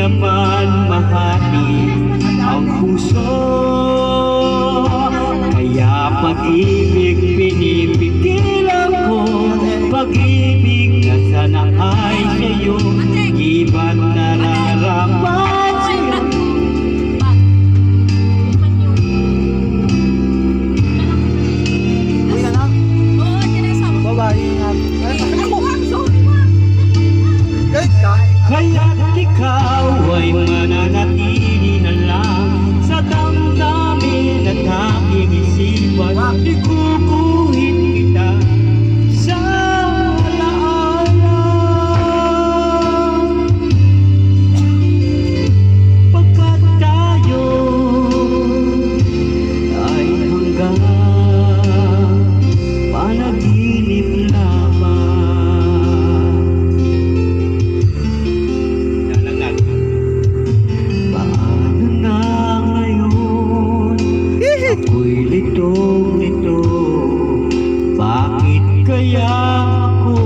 naman mahati ang puso, kaya pag-ibig pinipigilan ko. Pag-ibig na sana ay sa'yo, iba't nararapat sa'yo. Kaya't ikaw ay mananatili na lang sa damdamin at aking isipan. Ikukuhit kita sa alaala, pagkat tayo ay hanggang panaginip lamang. Ako'y litong-lito, bakit kaya ako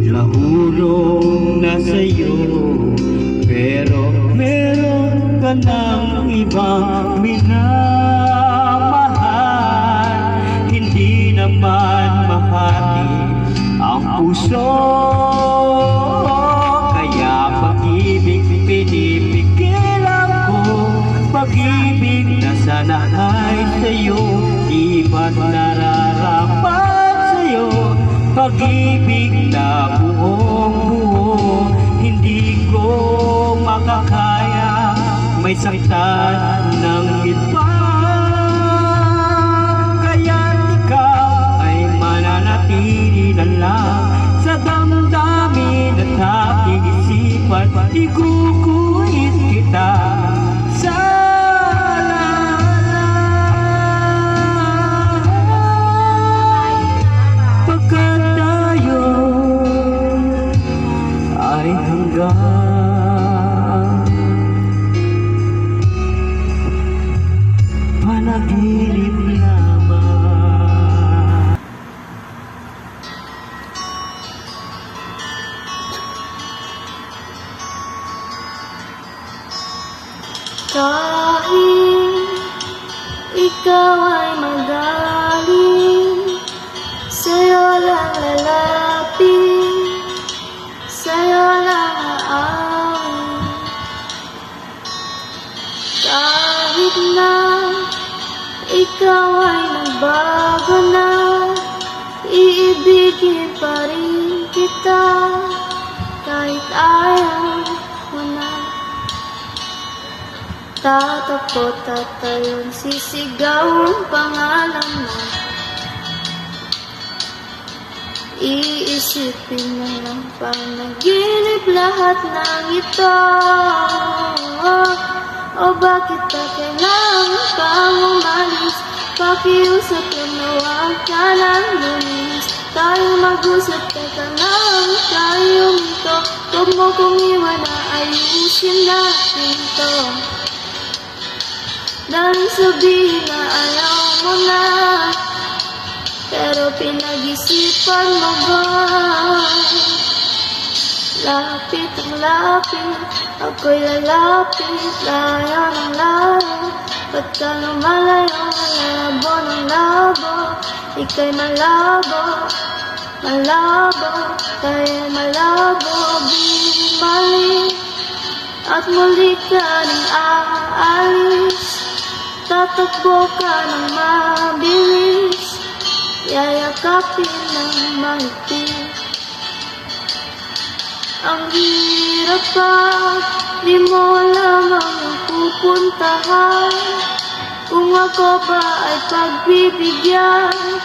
nahulog na sa'yo? Pero meron ka ng ibang minamahal. Hindi naman mahati ang puso, kaya pag-ibig pinipigilan ko. Pag-ibig na sana ay sa'yo, di ba't nararapat sa'yo? Pag-ibig na buong-buo, hindi ko makakaya, may saktan ng iba. Kaya't ikaw ay mananatili na lang sa damdamin at aking isipan. Ikukuhit kita sa panaginip lamang. Kahit ikaw ay magaling, sa'yo lang lalapit, sa'yo lang aawin. Kahit na ikaw ay nagbago na, iibigin pa rin kita, kahit ayaw mo na. Tatapot at tayon, sisigaw ang pangalan mo. Iisipin na lang panaginip lahat ng ito. O bakit pa kailangan pang umalis? Pakiusap lang na huwag ka nang lumis. Tayo mag-usap ka lang, tayo minto. Huwag mo kong iwan na ayusin natin to. Dahil sabihin na ayaw mo na, pero pinag-isipan mo ba? Lapit ang lapit, ako'y lalapit, layo ng layo. Ba't ka lumalayo, malabo ng labo? Ika'y malabo, malabo, tayo'y malabo. Bumalik at muli ka nang aalis, tatakbo ka ng mabilis, yayakapin ng mahigpit. Ang hirap pa, di mo alam ang pupuntahan. Kung ako ba ay pagbibigyan,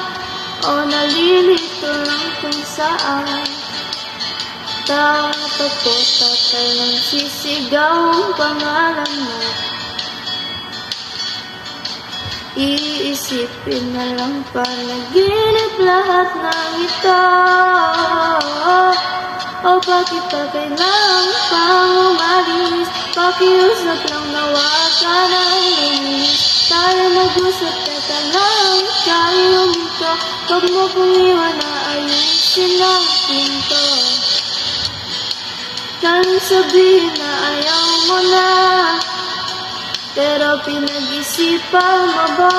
o nalilito lang kung saan. Tatapos at talang sisigaw ang pangalan mo. Iisipin na lang panaginip lahat ng ito. O bakit pa kailangan pang umalis? Pakiusap lang na huwag ka nang lumis. Tayo mag-usap ka lang, tayo huminto. Huwag mo kong iwan na ayusin natin to. Kahit sabihin na ayaw mo na, pero pinag-isipan mo ba?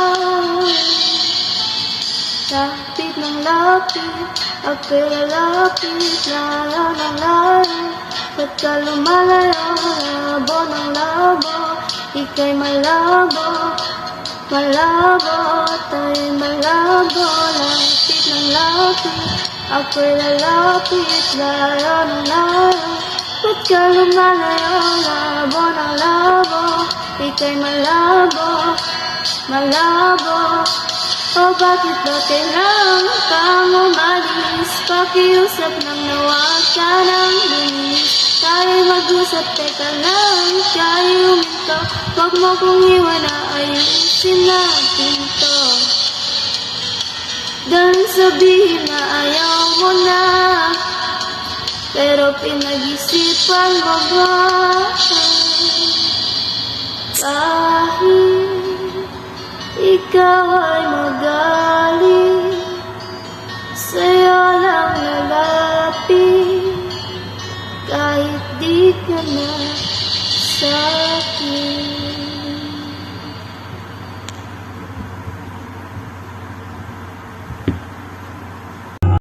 Lapit ng lapit, ako'y lalapit, lalo ng lalo. Ba't ka lumalayo, labo ng labo, ika'y malabo, malabo, tayo'y malabo. Lapit ng lapit, ako'y lalapit, lalo ng lalo. Ba't ka lumalayo, labo ng labo, ika'y malabo, malabo. O bakit ba kailangan kang umalis? Pakiusap ng nawag ka ng lumis. Tayo'y mag-usap, teka lang, tayo'y huminto. Huwag mo kong iwan na ayusin natin to. Dahil sabihin na ayaw mo na, pero pinag-isipan mo ba? Kahit ikaw ay magaling, sa'yo lang nalapit, kahit di ka na sa'kin.